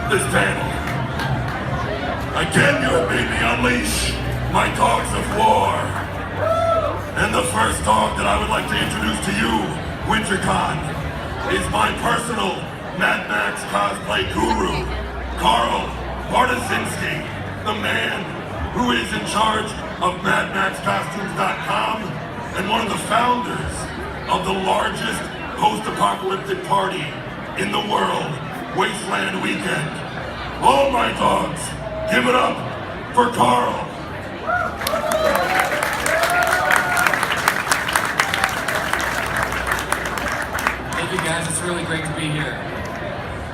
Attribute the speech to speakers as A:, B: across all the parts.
A: this panel. Again, you have made me unleash my dogs of war. And the first dog that I would like to introduce to you, Wintercon, is my personal Mad Max cosplay guru, Carl Bartasinski, the man who is in charge of MadMaxCostumes.com and one of the founders of the largest post-apocalyptic party in the world, Wasteland Weekend. All my dogs, give it up for Carl.
B: Thank you guys, it's really great to be here.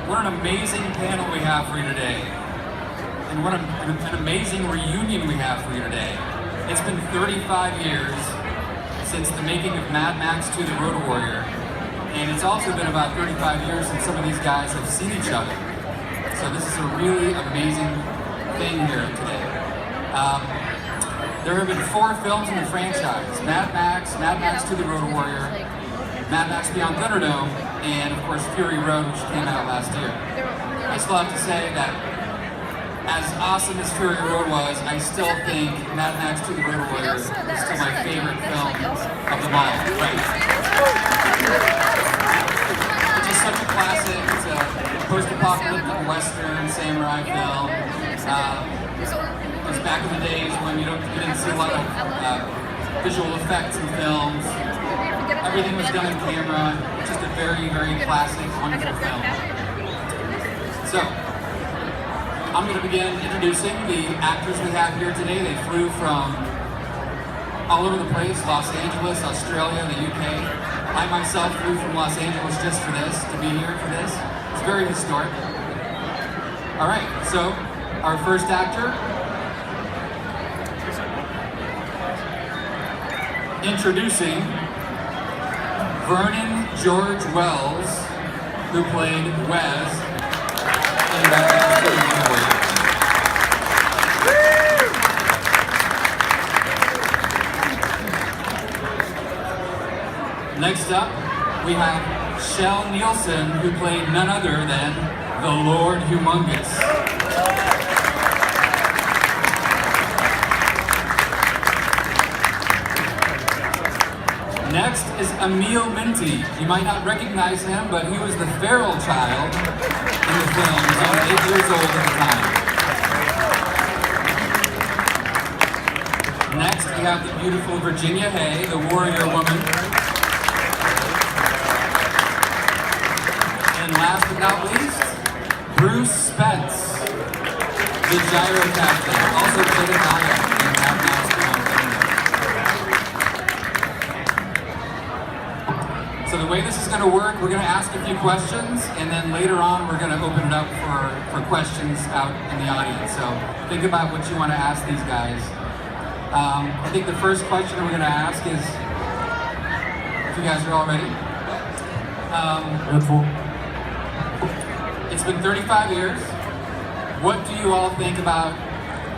B: What an amazing panel we have for you today. And what an amazing reunion we have for you today. It's been 35 years since the making of Mad Max 2: The Road Warrior. And it's also been about 35 years since some of these guys have seen each other. So this is a really amazing thing here today. There have been 4 films in the franchise: Mad Max, Mad Max 2: The Road Warrior, Mad Max Beyond Thunderdome, and of course Fury Road, which came out last year. I still have to say that as awesome as Fury Road was, I still think Mad Max 2: The Road Warrior is still my favorite film of them all. Right? It's just such a classic. It's a post-apocalyptic Western samurai film. It was back in the days when you didn't see a lot of visual effects in films. Everything was done in camera. It's just a very, very classic, wonderful film. So, I'm going to begin introducing the actors we have here today. They flew from all over the place: Los Angeles, Australia, the UK. I myself flew from Los Angeles just for this, to be here for this. It's very historic. All right, so our first actor, introducing Vernon George Wells, who played Wes in Mad Max 2: The Road Warrior. Next up, we have Shell Nielsen, who played none other than the Lord Humongous. Next is Emil Minty. You might not recognize him, but he was the feral child in the film. He was only 8 years old at the time. Next, we have the beautiful Virginia Hay, the warrior woman. And last but not least, Bruce Spence, the gyro captain, also played a Naya in Mad Max Beyond Thunderdome. So the way this is going to work, we're going to ask a few questions, and then later on we're going to open it up for questions out in the audience. So think about what you want to ask these guys. I think the first question we're going to ask is, if you guys are all ready. It's been 35 years. What do you all think about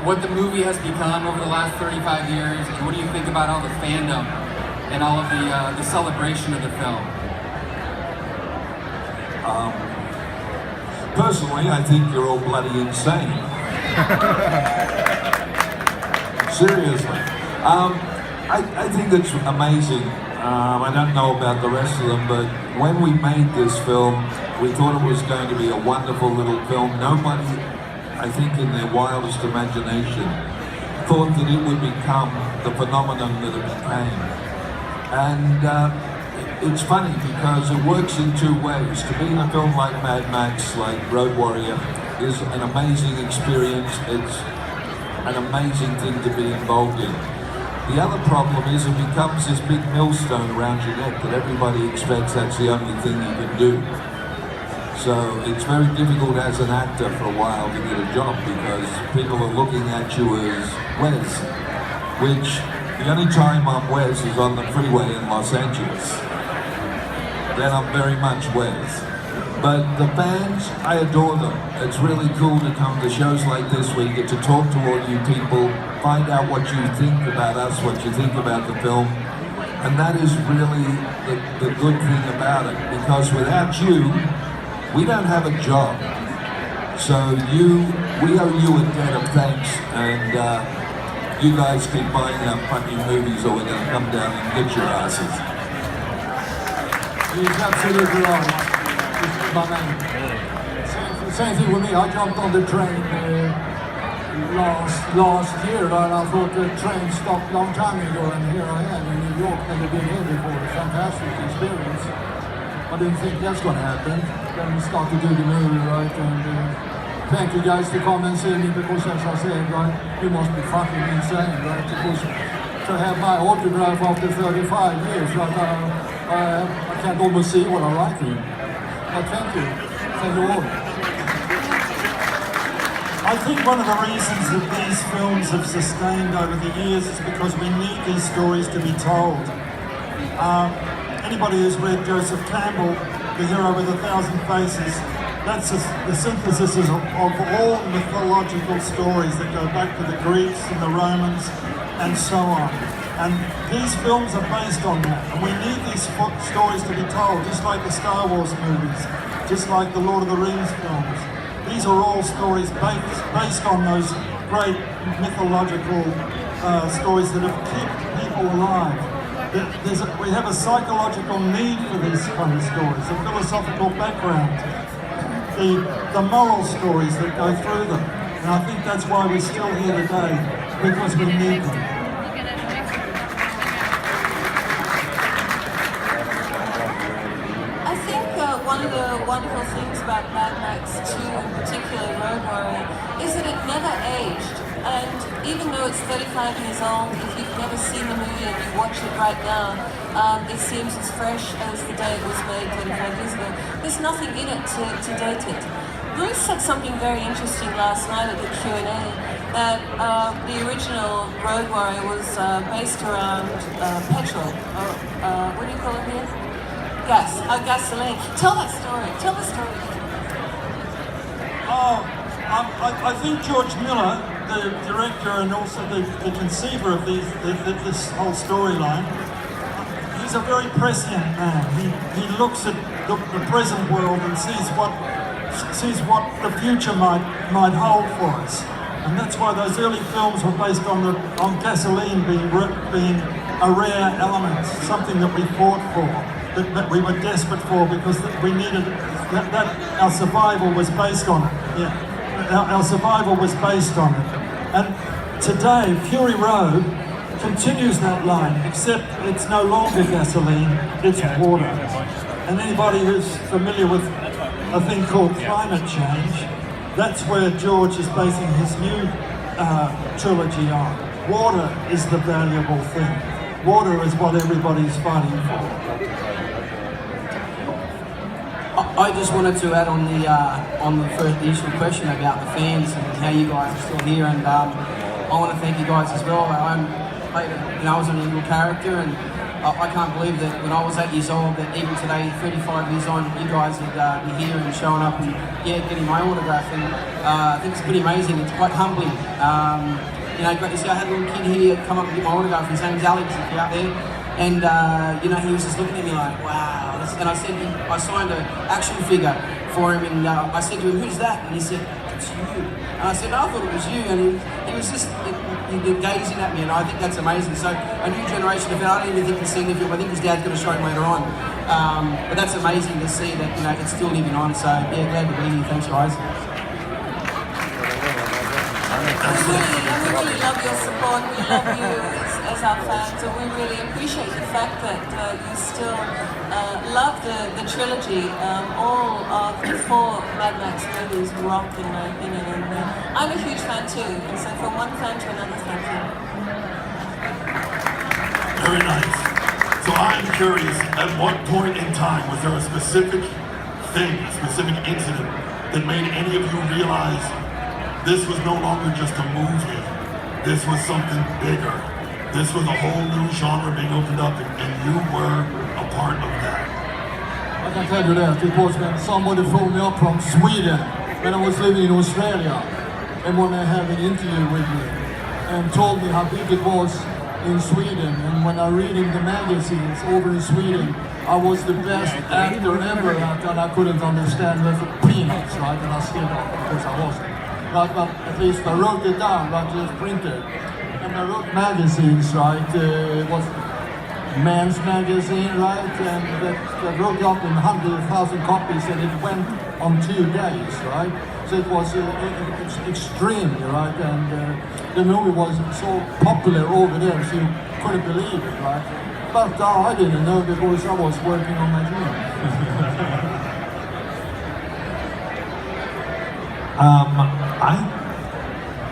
B: what the movie has become over the last 35 years? And what do you think about all the fandom and all of the celebration of the film?
C: Personally, I think you're all bloody insane. Seriously. I think it's amazing. I don't know about the rest of them, but when we made this film, we thought it was going to be a wonderful little film. Nobody, I think in their wildest imagination, thought that it would become the phenomenon that it became. And it's funny because it works in 2 ways. To be in a film like Mad Max, like Road Warrior, is an amazing experience. It's an amazing thing to be involved in. The other problem is it becomes this big millstone around your neck that everybody expects that's the only thing you can do. So it's very difficult as an actor for a while to get a job because people are looking at you as Wes, which the only time I'm Wes is on the freeway in Los Angeles. Then I'm very much Wes. But the fans, I adore them. It's really cool to come to shows like this where you get to talk to all you people, find out what you think about us, what you think about the film. And that is really the good thing about it, because without you, we don't have a job. So we owe you a debt of thanks, and you guys keep buying our fucking movies or we're going to come down and get your asses.
D: He's absolutely right, my man. Same thing with me. I jumped on the train last year, and I thought the train stopped a long time ago, and here I am in New York, never been here before. A fantastic experience. I didn't think that's going to happen. Then we start to do the movie, right? And thank you guys to come and see me, because as I said, right, you must be fucking insane, right? Because to have my autograph after 35 years, right, I can't almost see what I write in. But thank you. Thank you all.
E: I think one of the reasons that these films have sustained over the years is because we need these stories to be told. Anybody who's read Joseph Campbell, The Hero with 1,000 Faces, that's the synthesis of all mythological stories that go back to the Greeks and the Romans and so on. And these films are based on that. And we need these stories to be told, just like the Star Wars movies, just like the Lord of the Rings films. These are all stories based on those great mythological stories that have kept people alive. We have a psychological need for these kind of stories, a philosophical background, the moral stories that go through them. And I think that's why we're still here today, because we need them.
F: I think one of the wonderful things about Mad Max 2, in particular Road Warrior, is that it never aged. And even though it's 35 years old, if you've never seen the movie and you watch it right now, it seems as fresh as the day it was made 35 years ago. There's nothing in it to date it. Bruce said something very interesting last night at the Q&A, that the original Road Warrior was based around petrol, or what do you call it here? Gasoline. Tell that story. Tell the story.
E: I think George Miller, the director and also the conceiver of this whole storyline, he's a very prescient man. He looks at the present world and sees what the future might hold for us. And that's why those early films were based on gasoline being a rare element, something that we fought for, that we were desperate for, because we needed that our survival was based on it. Yeah. Our survival was based on it. And today, Fury Road continues that line, except it's no longer gasoline, it's water. And anybody who's familiar with a thing called climate change, that's where George is basing his new trilogy on. Water is the valuable thing. Water is what everybody's fighting for.
G: I just wanted to add on the first initial question about the fans and how you guys are still here, and I want to thank you guys as well. I was an evil character, and I can't believe that when I was 8 years old, that even today, 35 years on, you guys would be here and showing up and getting my autograph. And I think it's pretty amazing. It's quite humbling. Great to see. I had a little kid here come up and get my autograph. His name's Alex, if you're out there. And he was just looking at me like, wow. And I said, I signed an action figure for him, and I said to him, who's that? And he said, it's you. And I said, no, I thought it was you. And he was just gazing at me, and I think that's amazing. So a new generation of, I don't even think he's seen the film. I think his dad's going to show him later on. But that's amazing to see that it's still living on. So yeah, glad to be here. Thanks, guys.
F: We really love your support. We love you as our fans, and we really appreciate the fact that you still love the trilogy. All of the 4 Mad Max movies rock, in my opinion, and I'm a huge fan too. And so from one fan to another, thank you.
A: Very nice. So I'm curious, at what point in time was there a specific thing, a specific incident that made any of you realize this was no longer just a movie, this was something bigger. This was a whole new genre being opened up, and you were a part of that.
D: I can tell you that, because when somebody phoned me up from Sweden when I was living in Australia, and when they had an interview with me and told me how big it was in Sweden, and when I read in the magazines over in Sweden, I was the best actor ever, and I couldn't understand the peanuts, right? And I still don't, because I wasn't. But at least I wrote it down, right? Just printed. And I wrote magazines, right? It was Men's Magazine, right? And that wrote up in 100,000 copies, and it went on 2 days, right? So it was extreme, right? And the movie was so popular over there, so you couldn't believe it, right? But I didn't know, because I was working on my dream.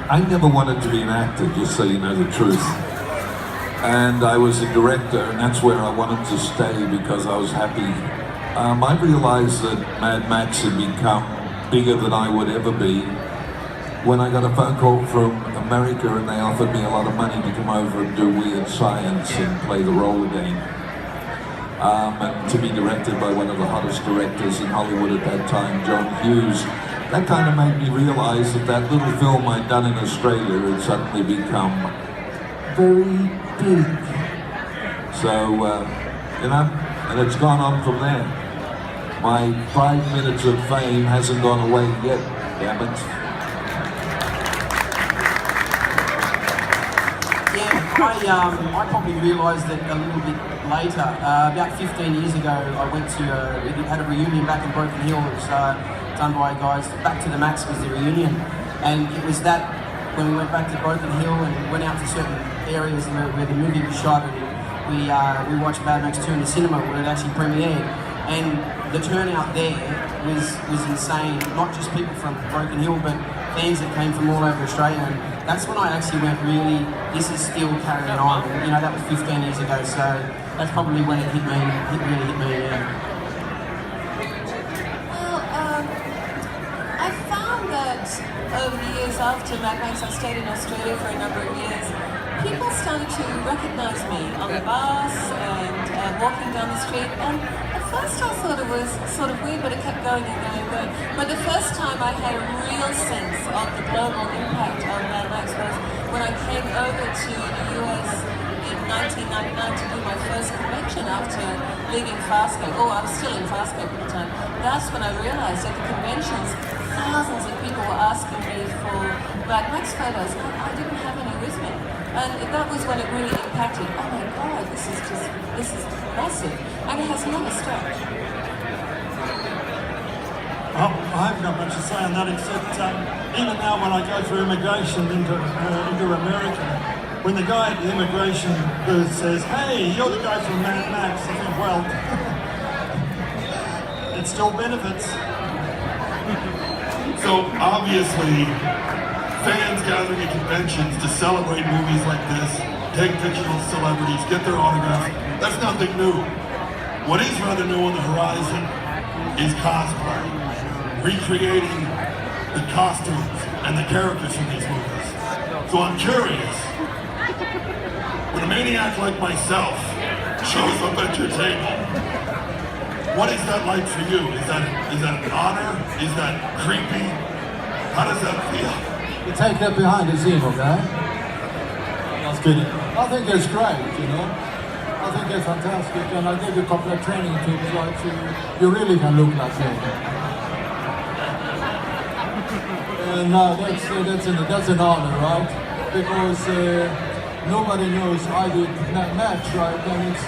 C: I never wanted to be an actor, just so you know the truth. And I was a director, and that's where I wanted to stay because I was happy. I realized that Mad Max had become bigger than I would ever be when I got a phone call from America, and they offered me a lot of money to come over and do Weird Science and play the role again. And to be directed by one of the hottest directors in Hollywood at that time, John Hughes. That kind of made me realize that that little film I'd done in Australia had suddenly become very big. So, you know, and it's gone on from there. My 5 minutes of fame hasn't gone away yet, damn it.
G: Yeah, I probably realised it a little bit later. About 15 years ago, I went to, we had a reunion back in Broken Hill. It was done by guys, Back to the Max was the reunion. And it was that, when we went back to Broken Hill and went out to certain areas where the movie was shot, and we watched Mad Max 2 in the cinema where it actually premiered. And the turnout there was insane. Not just people from Broken Hill, but fans that came from all over Australia. And that's when I actually went, really, this is still carrying on. You know, that was 15 years ago, so that's probably when it really hit me, yeah.
F: I found that over the years after Mad Max, I stayed in Australia for a number of years, people started to recognise me on the bus and walking down the street. And at first I thought it was sort of weird, but it kept going and going. But the first time I had a real sense of the global impact of Mad Max was when I came over to the US in 1999 to do my first convention after leaving Farscape. Oh, I was still in Farscape at the time. That's when I realised at the conventions, thousands of people were asking me for Mad Max photos, and I didn't have any with me. And that was when it really impacted. Oh my God, this is massive, and it has never stopped.
E: I haven't got much to say on that, except even now when I go through immigration into America, when the guy at the immigration booth says, "Hey, you're the guy from Mad Max," I think, well, it still benefits.
A: So obviously, fans gathering at conventions to celebrate movies like this, take pictures with celebrities, get their autographs, that's nothing new. What is rather new on the horizon is cosplay, recreating the costumes and the characters from these movies. So I'm curious, when a maniac like myself shows up at your table, what is that like for you? Is that an honor? Is that creepy? How does that feel?
D: You take that behind the scene, okay? Just kidding. I think it's great, you know? I think it's fantastic, and I did a couple of training tips, right? So you really can look like him. And that's an honor, right? Because nobody knows I did that match, right? And it's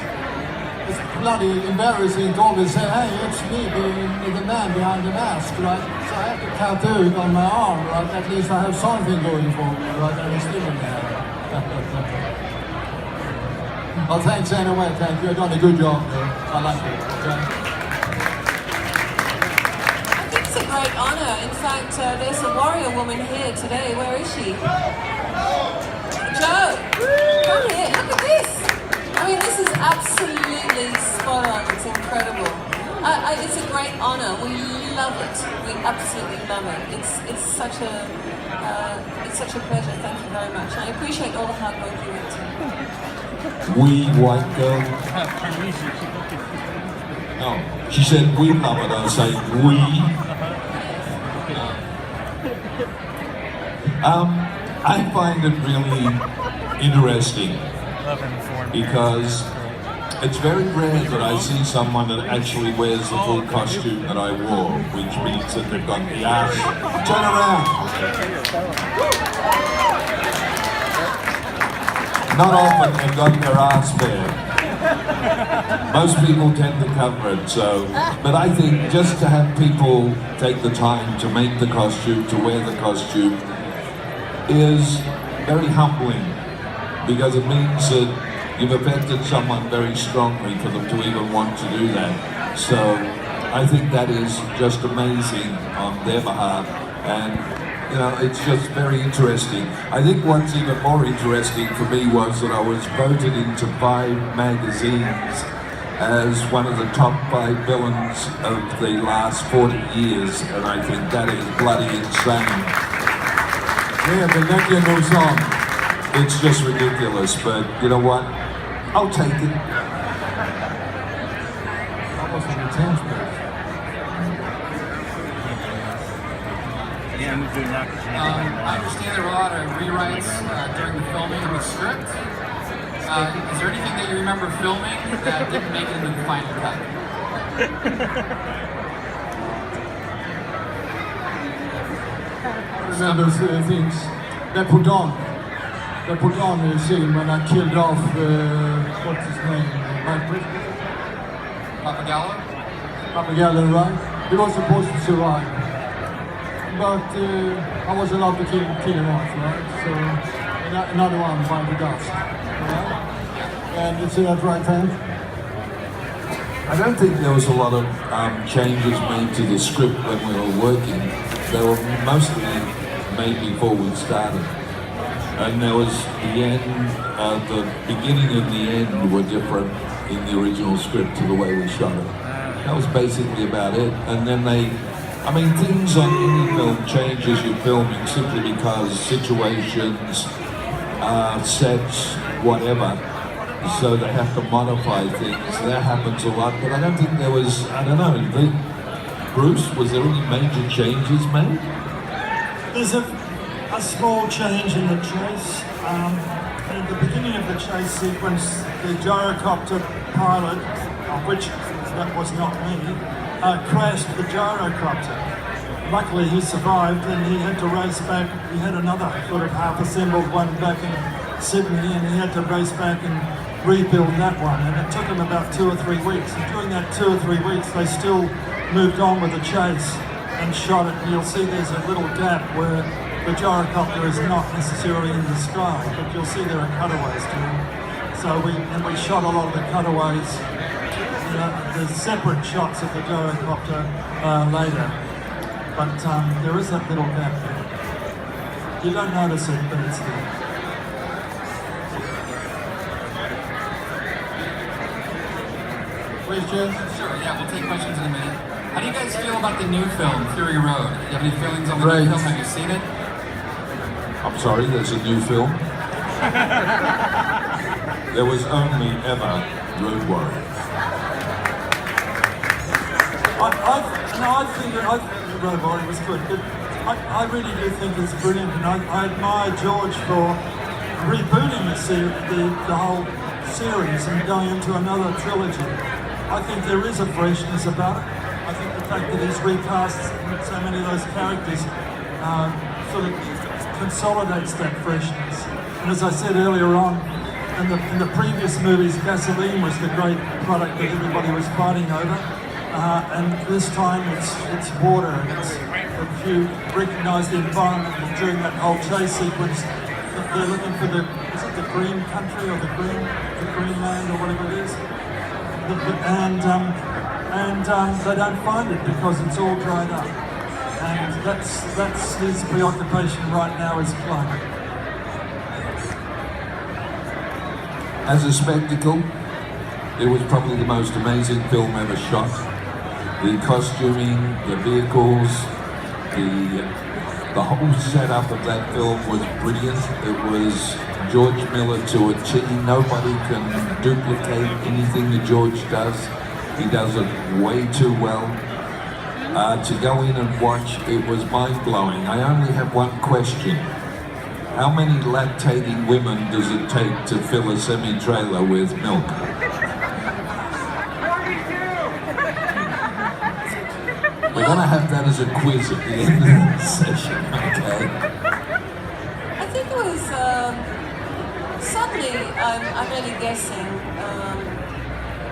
D: bloody embarrassing to always say, "Hey, it's me, the man behind the mask," right? So I have to tattoo it on my arm, right? At least I have something going for me, right? And it's still in there. Well, thanks anyway, thank you. You've done a good job, man. I like it, okay?
F: I think it's a great honour. In fact, there's a warrior woman here today. Where is she? Joe, come here. Look at this. I mean, this is absolutely spot on. It's incredible. It's a great honour. We love it. We absolutely love it. It's such a pleasure. Thank you very much. I appreciate all the hard work you went to.
C: We white girl. No, she said we love it. I say we. I find it really interesting because it's very rare that I see someone that actually wears the full costume that I wore, which means that they've got the ass. Turn around. Not often they've got their ass bare. Most people tend to cover it, so, but I think just to have people take the time to make the costume, to wear the costume, is very humbling, because it means that you've affected someone very strongly for them to even want to do that. So I think that is just amazing on their behalf, and you know, it's just very interesting. I think what's even more interesting for me was that I was voted into 5 magazines as one of the top 5 villains of the last 40 years, and I think that is bloody insane.
D: Yeah, the Nokia moves on.
C: It's just ridiculous, but you know what? I'll take it.
D: That was an intense place.
B: I understand there were a lot of rewrites during the filming of the script. Is there anything that you remember filming that didn't make it into the final cut?
D: I remember things they put on. They put on a scene when I killed off, what's his name? Papagallo, right? He was supposed to survive. But I was allowed to kill him off, right? So another one by the dust, right? And you see that right hand?
C: I don't think there was a lot of changes made to the script when we were working. They were mostly made before we started. And there was the end, the beginning and the end were different in the original script to the way we shot it. That was basically about it. And then I mean, things on any film change as you're filming simply because situations, sets, whatever. So they have to modify things. That happens a lot, but I don't think there was, I don't know, Bruce, was there any major changes made?
E: There's a small change in the chase. At the beginning of the chase sequence, the gyrocopter pilot, of which that was not me, crashed the gyrocopter. Luckily he survived and he had to race back. He had another sort of half-assembled one back in Sydney and he had to race back and rebuild that one. And it took him about 2 or 3 weeks. And during that 2 or 3 weeks, they still moved on with the chase and shot it. And you'll see there's a little gap where the gyrocopter is not necessarily in the sky, but you'll see there are cutaways to it. So we shot a lot of the cutaways. There's separate shots of the gyrocopter later, but there is that little gap there. You don't notice it, but it's there.
D: Questions?
B: Sure, yeah, we'll take questions in a minute. How do you guys feel about the new film, Fury Road? Do you have any feelings on the new film? Have you seen it?
C: I'm sorry, there's a new film? There was only ever Road Warrior.
E: I think the Road Warrior was good, but I really do think it's brilliant, and I admire George for rebooting the whole series and going into another trilogy. I think there is a freshness about it. I think the fact that he's recast so many of those characters sort of consolidates that freshness. And as I said earlier on, in the previous movies, gasoline was the great product that everybody was fighting over. And this time it's water. If you recognise the environment during that whole chase sequence, they're looking for is it the green country or the green land or whatever it is? And they don't find it because it's all dried up. And that's his preoccupation right now is climate.
C: As a spectacle, it was probably the most amazing film ever shot. The costuming, the vehicles, the whole setup of that film was brilliant. It was George Miller to a T. Nobody can duplicate anything that George does. He does it way too well. To go in and watch, it was mind-blowing. I only have one question. how many lactating women does it take to fill a semi-trailer with milk? We're going to have that as a quiz at the end of the session, okay?
F: I think it was, suddenly, I'm only guessing,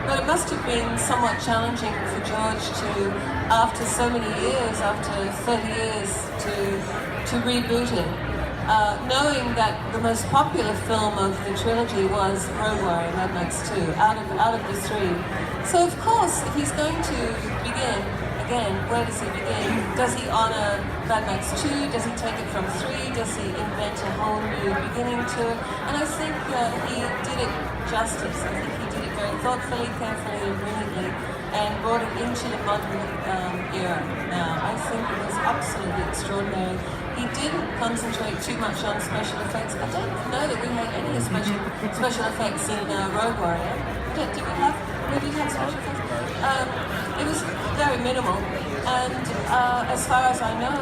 F: but it must have been somewhat challenging for George to, after so many years, after 30 years, to reboot it. Knowing that the most popular film of the trilogy was Road Warrior, Mad Max 2, out of the three. So of course, if he's going to begin, again, where does he begin? Does he honor Mad Max 2? Does he take it from 3? Does he invent a whole new beginning to it? And I think he did it justice. I think he did it very thoughtfully, carefully, and brilliantly, and brought it into the modern era now. I think it was absolutely extraordinary. He didn't concentrate too much on special effects. I don't know that we had any special effects in Road Warrior. Did we have special effects? It was very minimal, and as far as I know,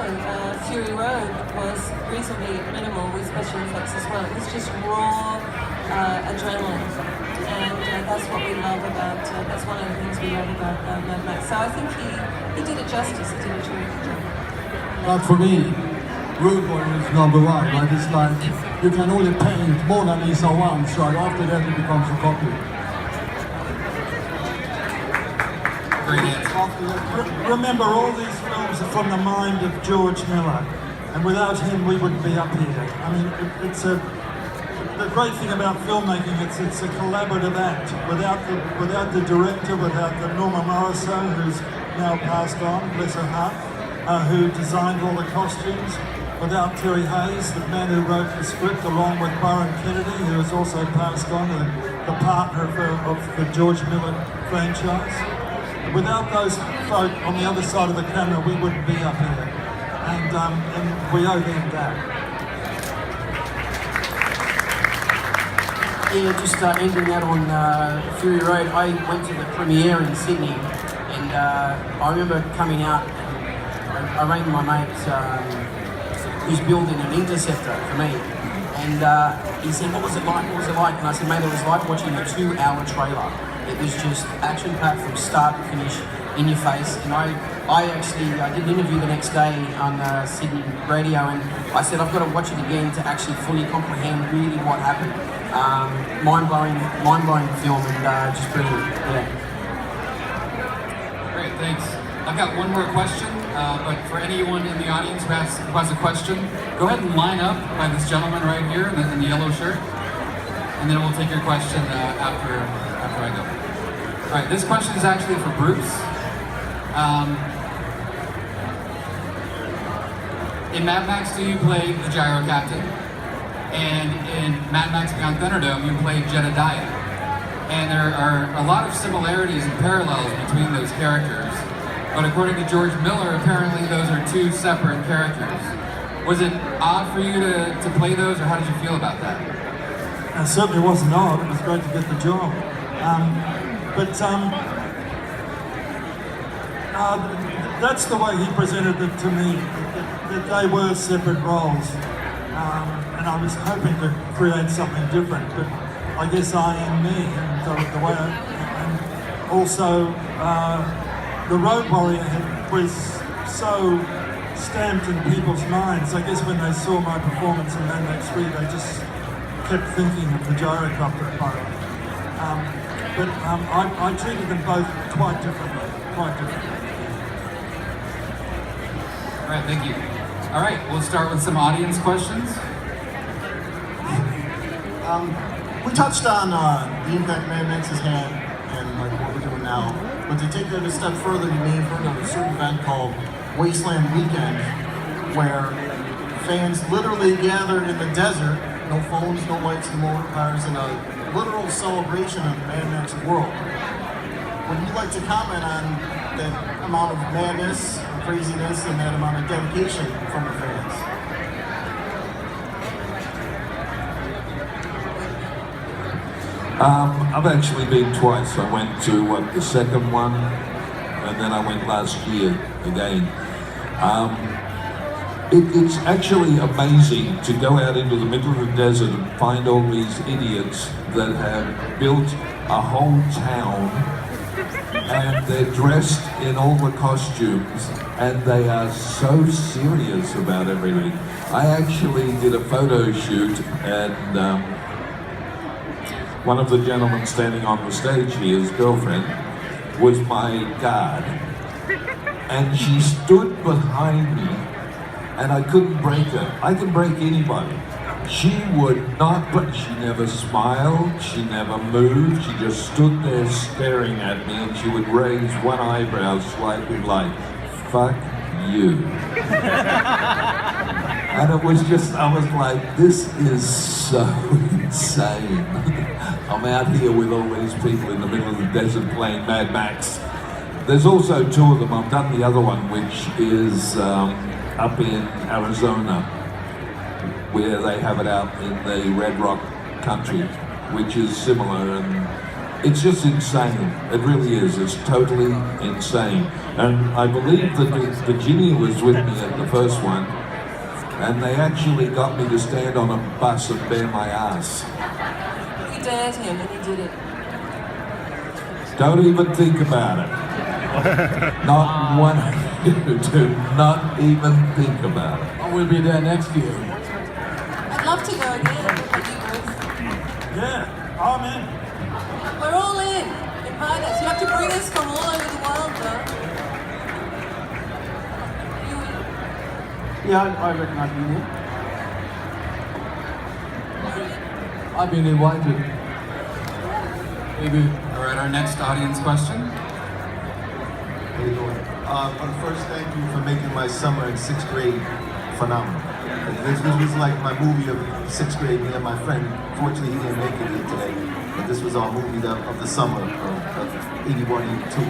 F: Fury Road was reasonably minimal with special effects as well. It was just raw adrenaline, and that's what we love about, that's one of the things we love about Mad Max. So I think he did it justice, he did a terrific job.
D: But for me, Road Warrior is number one, right? It's like you can only paint Mona Lisa once, right? After that it becomes a copy.
E: Remember, all these films are from the mind of George Miller, and without him we wouldn't be up here. I mean, the great thing about filmmaking, it's a collaborative act. Without the director, without the Norma Morrisseau, who's now passed on, bless her heart, who designed all the costumes, without Terry Hayes, the man who wrote the script, along with Byron Kennedy, who has also passed on, the partner of the George Miller franchise. Without those folk on the other side of the camera, we wouldn't be up here, and we owe them that.
G: Yeah, just ending that on Fury Road. I went to the premiere in Sydney, and I remember coming out, and I rang my mate who's building an interceptor for me, and he said, what was it like? And I said, mate, it was like watching a 2-hour trailer. It was just action-packed from start to finish, in your face. And I did an interview the next day on Sydney radio, and I said I've got to watch it again to actually fully comprehend really what happened. Mind-blowing film, and just brilliant. Yeah.
B: Great, thanks. I've got one more question, but for anyone in the audience who has a question, go ahead and line up by this gentleman right here in the yellow shirt, and then we'll take your question after I go. All right, this question is actually for Bruce. In Mad Max 2, you played the Gyro Captain, and in Mad Max Beyond Thunderdome, you played Jedediah. And there are a lot of similarities and parallels between those characters, but according to George Miller, apparently those are two separate characters. Was it odd for you to play those, or how did you feel about that?
E: It certainly wasn't odd. It was great to get the job. That's the way he presented it to me, that they were separate roles. And I was hoping to create something different, but I guess I am me, and the way and also the Road Warrior was so stamped in people's minds. I guess when they saw my performance in Mad Max 3, they just kept thinking of the gyrocopter part. But I treated them both quite differently.
B: All right, thank you. All right, we'll start with some audience questions.
H: We touched on the impact Mad Max has had and like what we're doing now, but to take that a step further, you may have heard of a certain event called Wasteland Weekend, where fans literally gather in the desert, no phones, no lights, no motor cars, in a literal celebration of the Mad Max world. Would you like to comment on that amount of madness, craziness, and that amount of dedication from the fans?
C: I've actually been twice. I went to the second one, and then I went last year again. It's actually amazing to go out into the middle of the desert and find all these idiots that have built a whole town and they're dressed in all the costumes and they are so serious about everything. I actually did a photo shoot and one of the gentlemen standing on the stage here, his girlfriend, was my guard. And she stood behind me and I couldn't break her. I can break anybody. She would not, but she never smiled, she never moved, she just stood there staring at me and she would raise one eyebrow slightly like, fuck you. And it was just, I was like, this is so insane. I'm out here with all these people in the middle of the desert playing Mad Max. There's also two of them. I've done the other one, which is up in Arizona, where they have it out in the Red Rock country, which is similar, and it's just insane. It really is. It's totally insane. And I believe that Virginia was with me at the first one, and they actually got me to stand on a bus and bare my ass.
F: You dared him and he did it.
C: Don't even think about it. Not one of you do not even think about it.
D: I will be there next year.
F: I'd love to go again with you both.
E: Yeah, I'm in.
F: We're all in. Invite us. You have to bring us from all over the world, though.
G: Yeah, I reckon I'd be here.
D: I've been invited. Maybe.
B: All right, our next audience question.
I: How you doing? First, thank you for making my summer in 6th grade phenomenal. This was like my movie of 6th grade, me and my friend. Fortunately, he didn't make it here today, but this was our movie of the summer of 81, 82.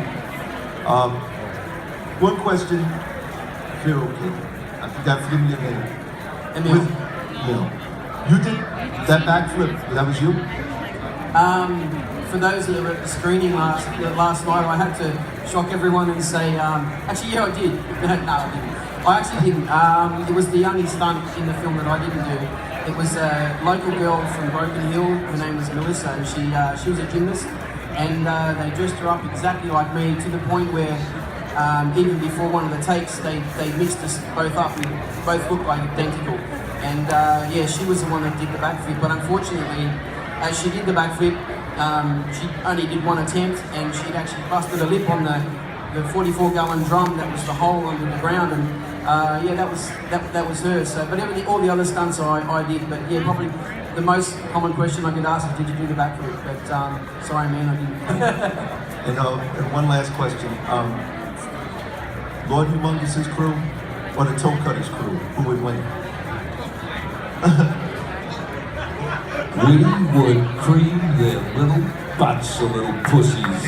I: One question, if you're okay. I forgot, forgive me your name.
G: Emil.
I: Emil. You did that backflip, that was you?
G: For those that were at the screening last night, I had to shock everyone and say, actually, yeah, I did. No, I didn't. I actually didn't. It was the only stunt in the film that I didn't do. It was a local girl from Broken Hill. Her name was Melissa, and she was a gymnast. And they dressed her up exactly like me, to the point where even before one of the takes, they mixed us both up. We both looked like identical. And yeah, she was the one that did the backflip. But unfortunately, as she did the backflip, she only did one attempt, and she'd actually busted a lip on the 44-gallon drum that was the hole under the ground. And yeah, that was her. So, but all the other stunts I did. But yeah, probably the most common question I get asked is, did you do the backflip? But sorry, man, I didn't.
I: And one last question. Lord Humongous's crew or the Toe Cutters crew, who would win?
C: We would cream their little butts, the little pussies.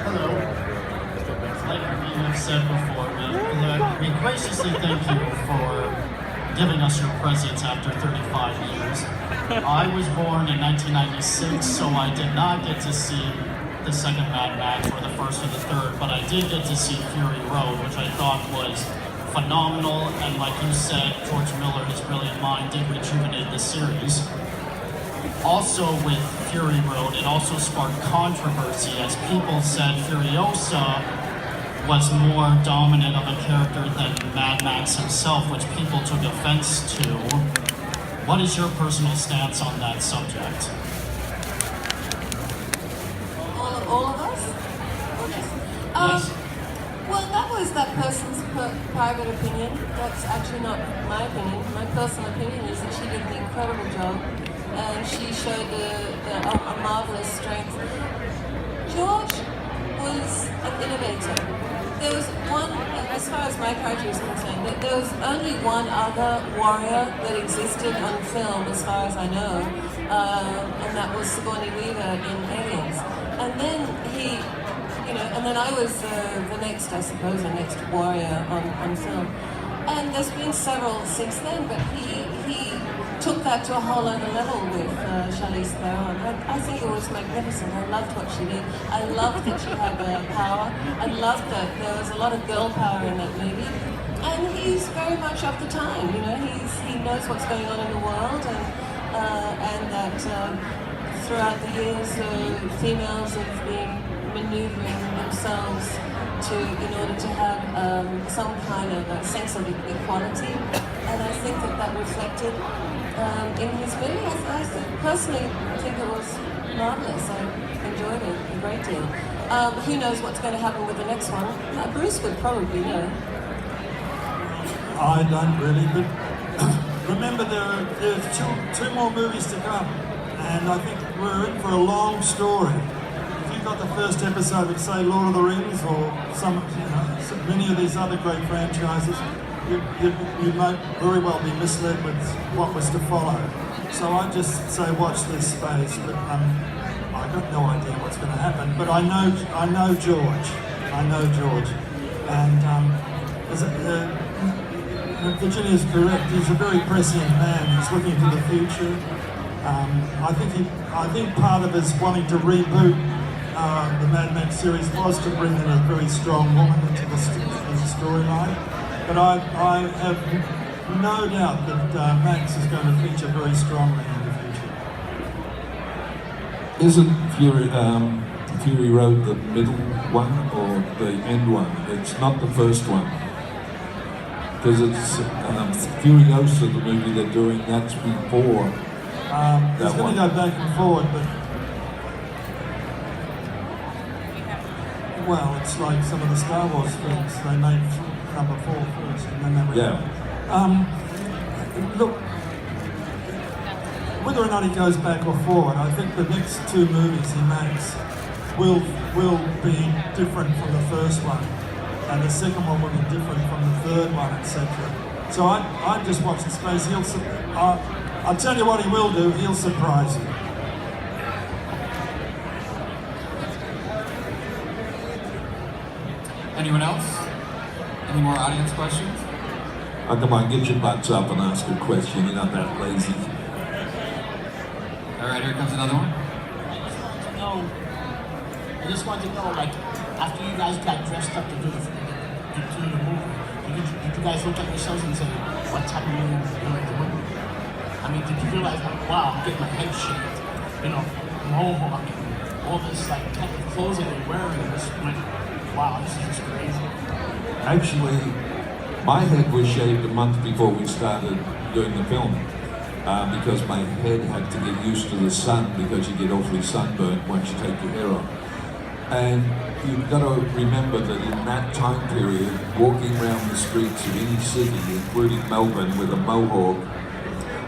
J: Hello. Like you have said before, we graciously thank you for giving us your presence after 35 years. I was born in 1996, so I did not get to see the second Mad Max or the first or the third, but I did get to see Fury Road, which I thought was phenomenal, and like you said, George Miller, his brilliant mind, did rejuvenate the series. Also with Fury Road, it also sparked controversy, as people said Furiosa was more dominant of a character than Mad Max himself, which people took offense to. What is your personal stance on that subject?
F: All of us?
J: Yes.
F: Well, that was that person's private opinion. That's actually not my opinion. My personal opinion is that she did an incredible job, and she showed a marvelous strength. George was an innovator. There was one, as far as my character is concerned, there was only one other warrior that existed on film, as far as I know, and that was Sigourney Weaver in Aliens. And then and then I was the next warrior on film. And there's been several since then, but he took took that to a whole other level with Charlize Theron. I think it was magnificent. I loved what she did. I loved that she had power. I loved that there was a lot of girl power in that movie. And he's very much of the time, you know. He knows what's going on in the world, and that throughout the years, females have been maneuvering themselves in order to have some kind of a sense of equality. And I think that reflected in his movie. I personally think it was marvelous. I enjoyed it a great deal. Who knows what's going to happen with the next one? Bruce would probably know.
E: I don't really, but remember there's two more movies to come, and I think we're in for a long story. If you've got the first episode of, say, Lord of the Rings, or many of these other great franchises, you might very well be misled with what was to follow. So I just say watch this space, but I've got no idea what's going to happen. But I know George, and Virginia's correct. He's a very prescient man. He's looking to the future. I think part of his wanting to reboot the Mad Max series was to bring in a very strong woman into the storyline. But I have no doubt that Max is going to feature very strongly in the future.
C: Isn't Fury Road the middle one or the end one? It's not the first one. Because it's Furiosa, the movie they're doing, that's before
E: It's going to go back and forward, but well, it's like some of the Star Wars films. They made number 4 first, and then they went. Look, whether or not he goes back or forward, I think the next 2 movies he makes will be different from the first one. And the second one will be different from the third one, etc. So I just watch the space. I'll tell you what he will do. He'll surprise you.
B: Anyone else? Any more audience questions?
C: Oh, come on, get your butts up and ask a question. You're not that lazy.
B: All right, here comes another one.
K: I just want to know, like, after you guys got dressed up to do the movie, did you guys look at yourselves and say, what type of movie is doing the movie? I mean, did you realize, like, wow, I'm getting my head shaved, mohawk, and all this, like, type of clothes that they're wearing, and just went, wow, this is just crazy.
C: Actually, my head was shaved a month before we started doing the film. Because my head had to get used to the sun, because you get awfully sunburnt once you take your hair off. And you've got to remember that in that time period, walking around the streets of any city, including Melbourne, with a mohawk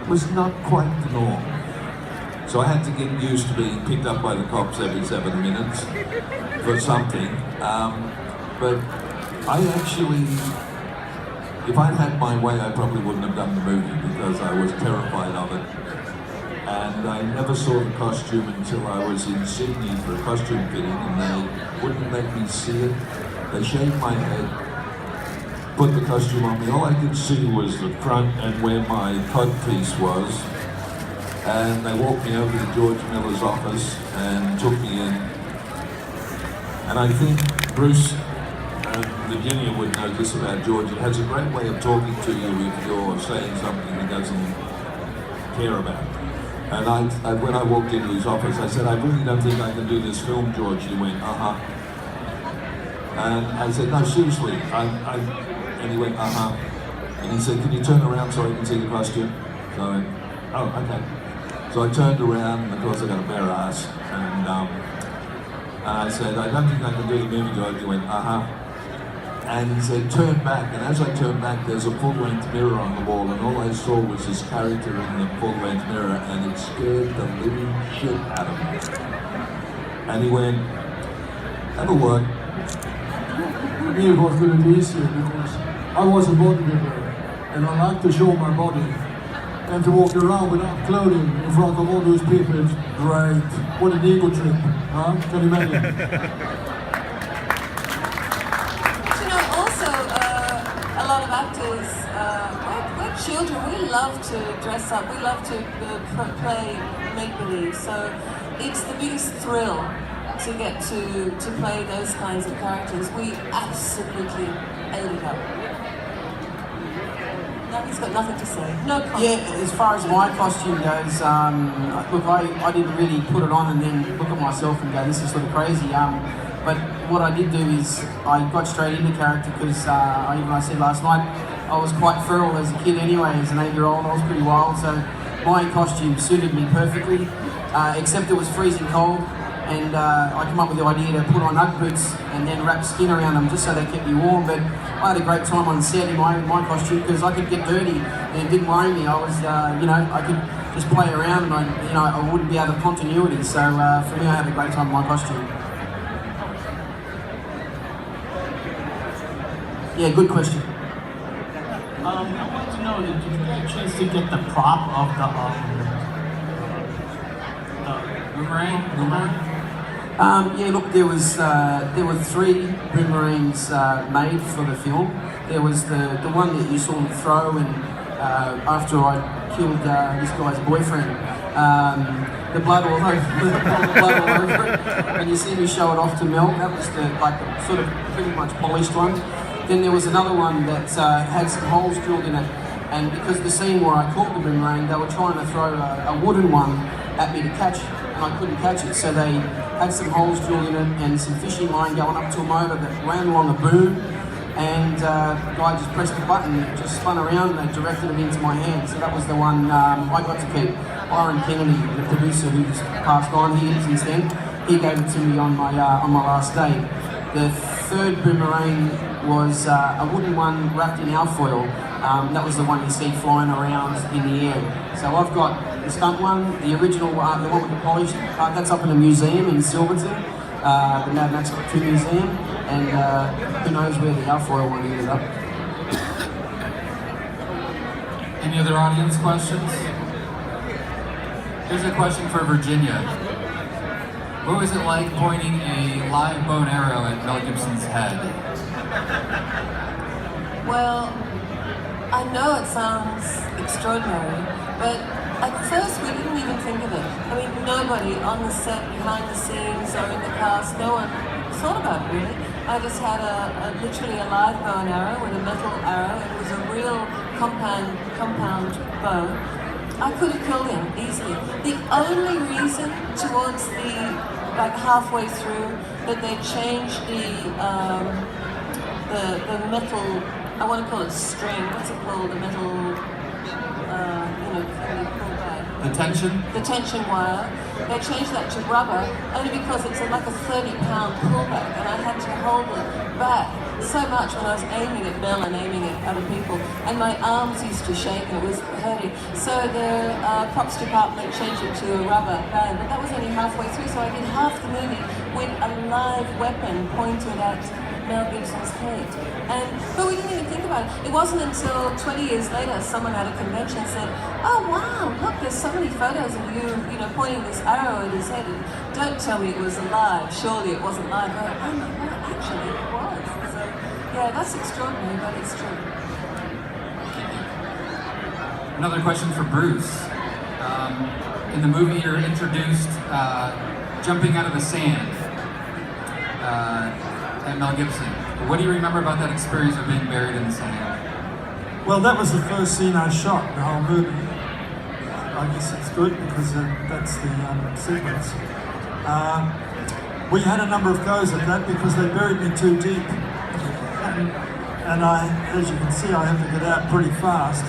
C: was not quite the norm. So I had to get used to being picked up by the cops every 7 minutes for something. But I actually, if I'd had my way, I probably wouldn't have done the movie, because I was terrified of it. And I never saw the costume until I was in Sydney for a costume fitting, and they wouldn't let me see it. They shaved my head, put the costume on me. All I could see was the front and where my codpiece was. And they walked me over to George Miller's office and took me in. And I think Bruce and Virginia would know this about George. He has a great way of talking to you if you're saying something he doesn't care about. And when I walked into his office, I said, I really don't think I can do this film, George. He went, uh-huh. And I said, no, seriously. And he went, uh-huh. And he said, can you turn around so I can see the costume? So I went, oh, okay. So I turned around, and of course I got a bare ass. And I said, I don't think I can do the movie, George. He went, uh-huh. And he said, turn back. And as I turned back, there's a full-length mirror on the wall, and all I saw was this character in the full-length mirror, and it scared the living shit out of me. And he went, that'll work.
D: For me, it was a little easier, because I was a bodybuilder, and I like to show my body. And to walk around without clothing in front of all those people, it's great. What an ego trip, huh? Can you imagine?
F: A lot of actors we're children. We love to dress up. We love to play make-believe. So it's the biggest thrill to get to play those kinds of characters. We absolutely ate it up. No, he's got nothing to say. No comment.
G: Yeah, as far as my costume goes, look, I didn't really put it on and then look at myself and go, this is sort of crazy. But what I did do is I got straight into character because I said last night, I was quite feral as a kid anyway, as an 8-year-old. I was pretty wild, so my costume suited me perfectly, except it was freezing cold. And I came up with the idea to put on Ugg boots and then wrap skin around them just so they kept me warm. But I had a great time on set in my costume because I could get dirty and it didn't worry me. I was, I could just play around and I wouldn't be out of continuity. So for me, I had a great time in my costume. Yeah, good question.
K: I wanted to know, did you get a chance to get the prop of the boomerang?
G: Yeah, look, there were 3 boomerangs made for the film. There was the one that you saw me throw, and after I killed this guy's boyfriend, the blood all over it, and you see me show it off to Mel. That was the sort of pretty much polished one. Then there was another one that had some holes drilled in it, and because the scene where I caught the boomerang, they were trying to throw a wooden one at me to catch, and I couldn't catch it, so they had some holes drilled in it and some fishing line going up to a motor that ran along a boom, and the guy just pressed the button, it just spun around, and they directed it into my hand. So that was the one I got to keep. Byron Kennedy, the producer who's passed on here since then, he gave it to me on my last day. The 3rd boomerang was a wooden one wrapped in alfoil. That was the one you see flying around in the air. So I've got the stunt one, the original, the one with the polished, that's up in a museum in Silverton, the Mad Max 2 Museum, and who knows where the alfoil one ended up.
B: Any other audience questions? Here's a question for Virginia. What was it like pointing a live bow and arrow at Mel Gibson's head?
F: Well, I know it sounds extraordinary, but at first we didn't even think of it. I mean, nobody on the set, behind the scenes, or in the cast, no one thought about it really. I just had literally a live bow and arrow with a metal arrow. It was a real compound bow. I could have killed him easily. The only reason towards halfway through that they changed the metal, I want to call it string, what's it called, the metal,
B: The tension?
F: The tension wire. They changed that to rubber only because it's like a 30-pound pullback, and I had to hold it back so much when I was aiming at Mel and aiming at other people, and my arms used to shake and it was hurting. So the props department changed it to a rubber band, but that was only halfway through, so I did half the movie with a live weapon pointed at Mel Gibson's head. But we didn't even think about it. It wasn't until 20 years later someone at a convention said, "Oh wow, look, there's so many photos of you, pointing this arrow at his head. And don't tell me it was alive. Surely it wasn't live." I went, "Oh my God, actually it was." So yeah, that's extraordinary, but it's true.
B: Another question for Bruce. In the movie, you're introduced jumping out of the sand at Mel Gibson. What do you remember about that experience of being buried in the sand?
E: Well, that was the first scene I shot, the whole movie. I guess it's good because that's the sequence. We had a number of goes at that because they buried me too deep. And as you can see, I had to get out pretty fast.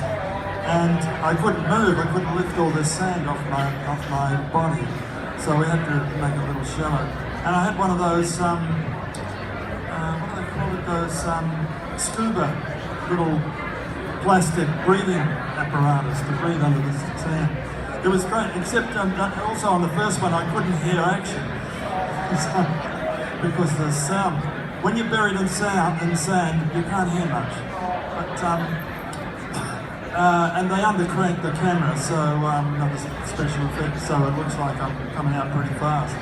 E: And I couldn't move, I couldn't lift all this sand off my body. So we had to make it a little shallow. And I had one of those, what do they call it, those scuba little plastic breathing apparatus to breathe under the sand. It was great, except also on the first one I couldn't hear action. Because the sound, when you're buried in sand, you can't hear much. But, and they undercranked the camera, so another special effect, so it looks like I'm coming out pretty fast.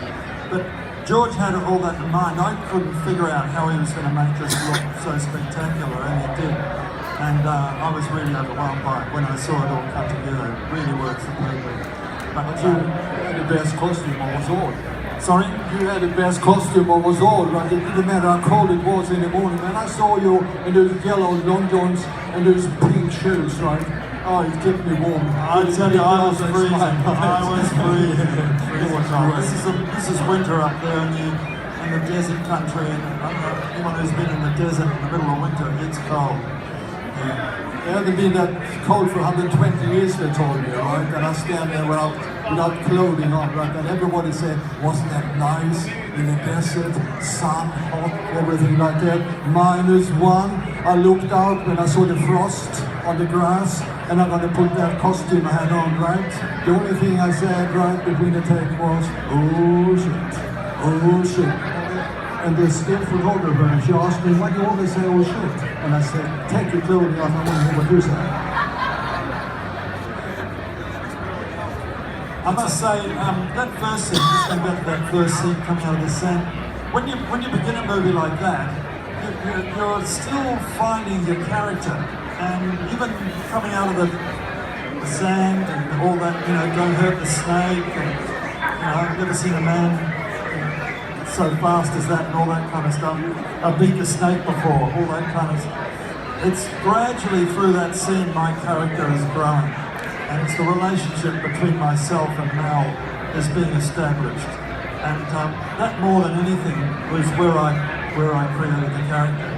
E: But George had all that in mind. I couldn't figure out how he was going to make this look so spectacular, and he did. And I was really overwhelmed by it when I saw it all come together. It really works superbly. But
D: You had the best costume of us all.
E: sorry?
D: You had the best costume of us all, right? It didn't matter how cold it was in the morning. When I saw you in those yellow long johns and those pink shoes, right? Oh, it kept me warm.
E: I tell you, I was freezing. I was freezing. This is winter up there in the desert country, and anyone who's been in the desert in the middle of winter, it's cold.
D: It hasn't been that cold for 120 years, they told me, right? And I stand there without clothing on, right? And everybody said, wasn't that nice in the desert, sun, hot, everything like that. -1. I looked out when I saw the frost on the grass, and I'm gonna put that costume I had on, right? The only thing I said, right, between the take was, oh shit, oh shit. And the still photographer, she asked me, why do you always say oh shit? And I said, take your clothing off, I want to hear what you say.
E: I must say, that first scene, just going back to that first scene coming out of the sand, when you begin a movie like that, you're still finding your character, and even coming out of the sand and all that, you know, don't hurt the snake, and you know, I've never seen a man so fast as that and all that kind of stuff. I've beat the snake before, all that kind of stuff. It's gradually through that scene my character is growing. And it's the relationship between myself and Mal is being established. And that more than anything was where I created the character.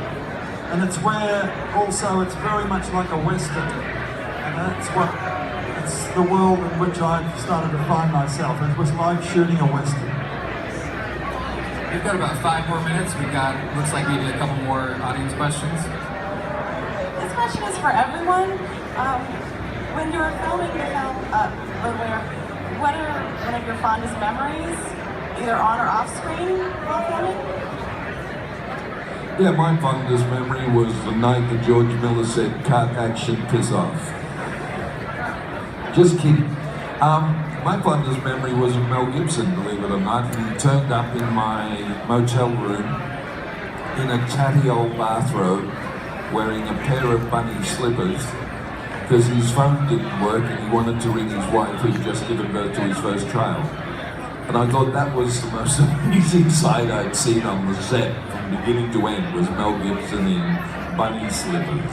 E: And it's where also it's very much like a Western. And it's the world in which I've started to find myself. It was like shooting a Western.
B: We've got about 5 more minutes. We've got, looks like maybe a couple more audience questions.
L: This question is for everyone. When you were filming the film earlier, what are one of your fondest memories, either on or off screen while filming?
C: Yeah, my fondest memory was the night that George Miller said, cut, action, piss off. Just kidding. My fondest memory was of Mel Gibson, believe it or not. He turned up in my motel room in a tatty old bathrobe, wearing a pair of bunny slippers, because his phone didn't work and he wanted to ring his wife who'd just given birth to his first child. And I thought that was the most amazing sight I'd seen on the set from beginning to end, was Mel Gibson in bunny slippers.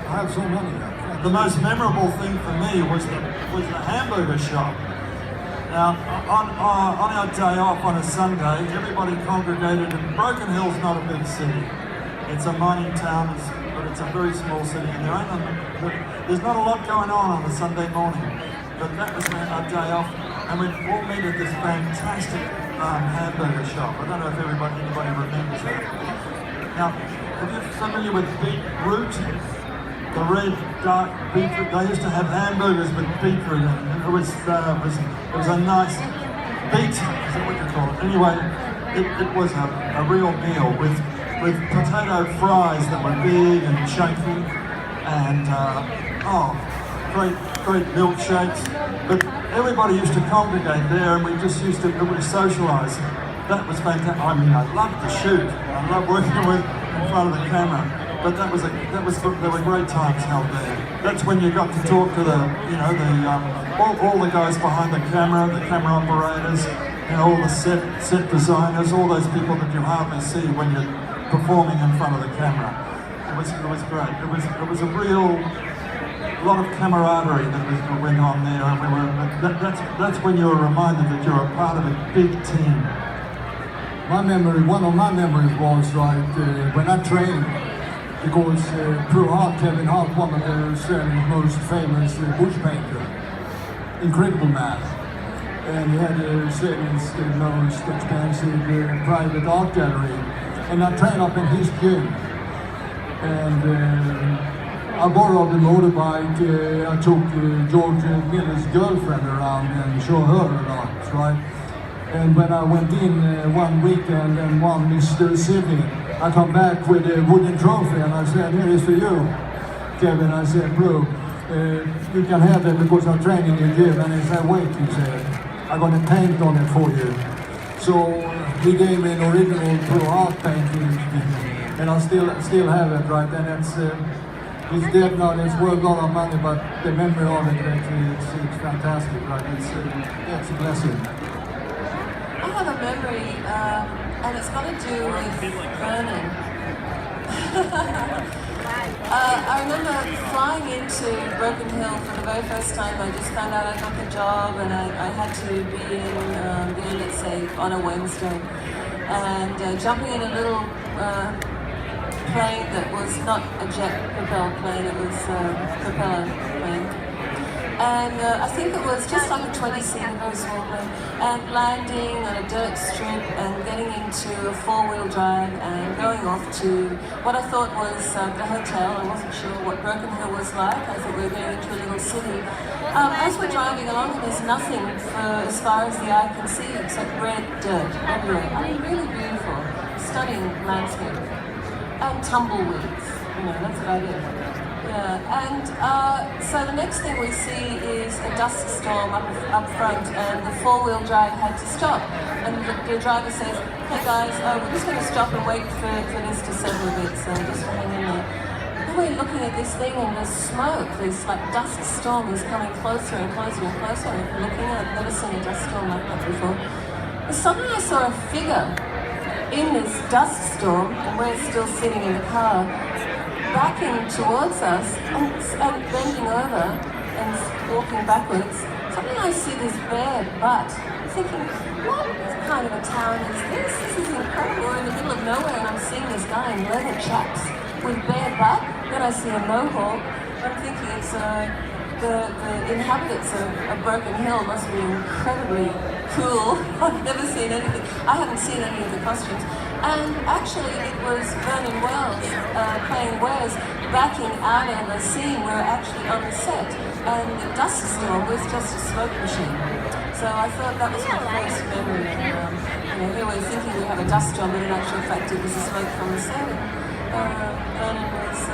D: I have so many.
E: The most memorable thing for me was the hamburger shop. Now, on our day off on a Sunday, everybody congregated, and Broken Hill's not a big city. It's a mining town, but it's a very small city, and there's not a lot going on a Sunday morning. But that was our day off, and we all met at this fantastic hamburger shop. I don't know if anybody remembers that. Now, are you familiar with beetroot? The red, dark beetroot. They used to have hamburgers with beetroot in it. It was a nice beet, is that what you call it? Anyway, it was a real meal with potato fries that were big and chunky, and great milkshakes. But everybody used to congregate there, and we just used to socialise. That was fantastic. I mean, I loved to shoot. I loved working in front of the camera. But there were great times held there. That's when you got to talk to all the guys behind the camera operators, all the set designers, all those people that you hardly see when you're performing in front of the camera. It was great. It was a real lot of camaraderie that went on there, and that's when you were reminded that you're a part of a big team.
D: One of my memories was when I trained. Because Kevin Hart, one of Australia's most famous bush painter, incredible man, and he had Australia's most expensive private art gallery, and I trained up in his gym, and I borrowed the motorbike. I took George Miller's girlfriend around and showed her a lot, right? And when I went in one weekend and won Mr. Sydney, I come back with a wooden trophy and I said, here is for you, Kevin. I said, bro, you can have that because I'm training in the gym. And he said, wait, he said, I I'm going to paint on it for you. So he gave me an original true art painting, and I still have it, right? And it's dead now, it's worth a lot of money, but the memory of it, actually, it's fantastic, right? It's a blessing.
F: I have a memory, and it's got to do with Vernon. I remember flying into Broken Hill for the very first time. I just found out I got the job, and I had to be in let's say, on a Wednesday, and jumping in a little plane that was not a jet-propelled plane, it was a propeller plane. And I think it was just like a 20-seater, very small plane, and landing on a dirt strip and getting into a four-wheel drive and going off to what I thought was the hotel. I wasn't sure what Broken Hill was like. I thought we were going into a little city. As we're driving along, there's nothing as far as the eye can see except red dirt everywhere. I mean, really beautiful, stunning landscape. And tumbleweeds, that's about it. Yeah, and so the next thing we see is a dust storm up front, and the four-wheel drive had to stop. And the driver says, "Hey guys, we're just going to stop and wait for this to settle a bit, so just hang in there." And we're looking at this thing, and there's smoke. This like dust storm is coming closer and closer and closer. And looking at it, I've never seen a dust storm like that before. And suddenly I saw a figure in this dust storm, and we're still sitting in the car, backing towards us and bending over and walking backwards. Suddenly I see this bare butt. I'm thinking, what kind of a town is this? This is incredible. We're in the middle of nowhere, and I'm seeing this guy in leather chaps with bare butt. Then I see a mohawk. I'm thinking it's the inhabitants of Broken Hill must be incredibly cool. I've never seen anything. I haven't seen any of the costumes. And actually it was Vernon Wells playing Wes backing out of a scene. We were actually on the set, and the dust storm was just a smoke machine. So I thought that was my first memory. And, here we're thinking we have a dust storm, but in actual fact it was the smoke from the set. Vernon was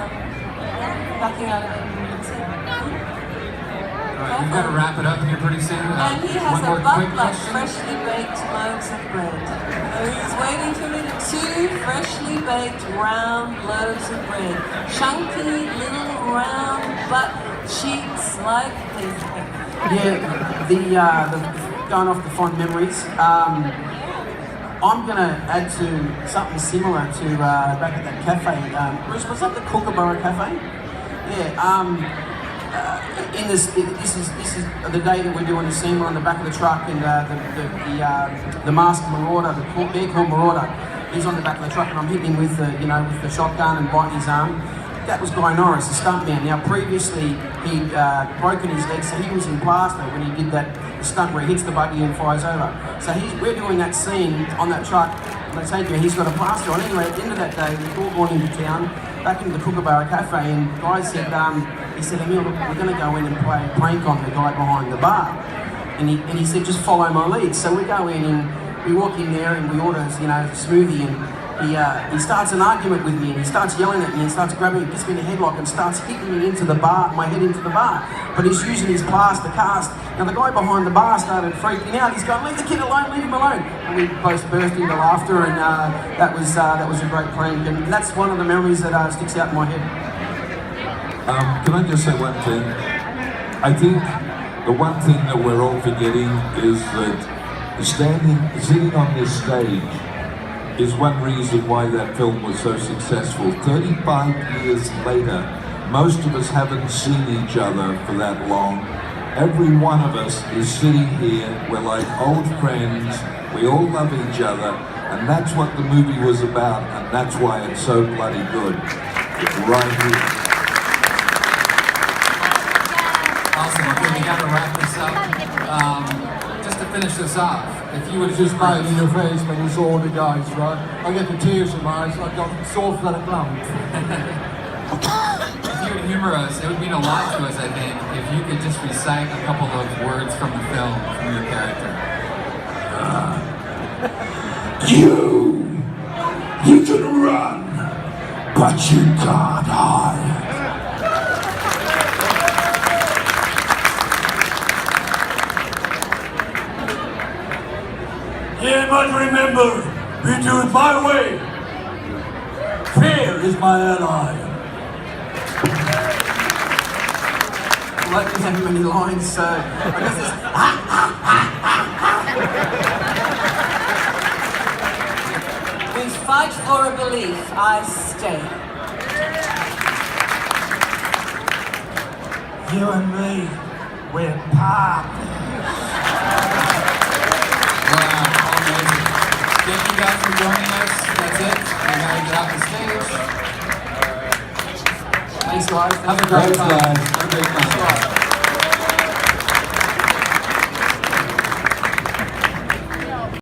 F: backing out of a scene.
B: We've got to wrap it up here pretty soon.
F: And he has a butt like freshly baked loaves of bread. He's waiting for me to 2 freshly baked round loaves of bread. Chunky little round butt cheeks like this.
G: Yeah, the going off the fond memories. I'm going to add to something similar to back at that cafe. Bruce, was that the Kookaburra Cafe? Yeah. This is the day that we're doing the scene. We're on the back of the truck, and the masked marauder, the bear called Marauder, he's on the back of the truck, and I'm hitting him with the shotgun and biting his arm. That was Guy Norris, the stuntman. Now previously he'd broken his leg, so he was in plaster when he did that stunt where he hits the buggy and flies over. So we're doing that scene on that truck. They say to me, he's got a plaster on. Anyway, at the end of that day, we've all gone into town, back into the Kookaburra Cafe, and Guy said, he said, "Emil, look, we're going to go in and play a prank on the guy behind the bar." And he said, "Just follow my lead." So we go in and we walk in there and we order, a smoothie, and he starts an argument with me, and he starts yelling at me and starts grabbing me, gets me in a headlock and starts hitting me into the bar, my head into the bar. But he's using his plaster cast. Now the guy behind the bar started freaking out. He's going, "Leave the kid alone, leave him alone." And we both burst into laughter, and that was a great prank. And that's one of the memories that sticks out in my head.
C: Can I just say one thing? I think the one thing that we're all forgetting is that sitting on this stage is one reason why that film was so successful. 35 years later, most of us haven't seen each other for that long. Every one of us is sitting here, we're like old friends, we all love each other, and that's what the movie was about, and that's why it's so bloody good. It's right here.
B: Awesome. Okay, we got to wrap this up. Just to finish this off, if you would
D: just right in your face when you saw all the guys, right? I get the tears in my eyes. I got soft like a clown.
B: If you would humor us, it would mean a lot to us, I think, if you could just recite a couple of words from the film from your character.
A: You can run, but you can't hide. Remember, we do it my way. Fear is my ally.
G: Well, that didn't have many lines, so I guess it's
F: We fight for a belief, I stay.
E: You and me, we're partners.
B: Wow, amazing. Thank you guys for joining us. That's it. We're going to get off the stage. Thanks, guys. Have a great
C: Thanks,
B: time.
C: guys.
B: Have a great time.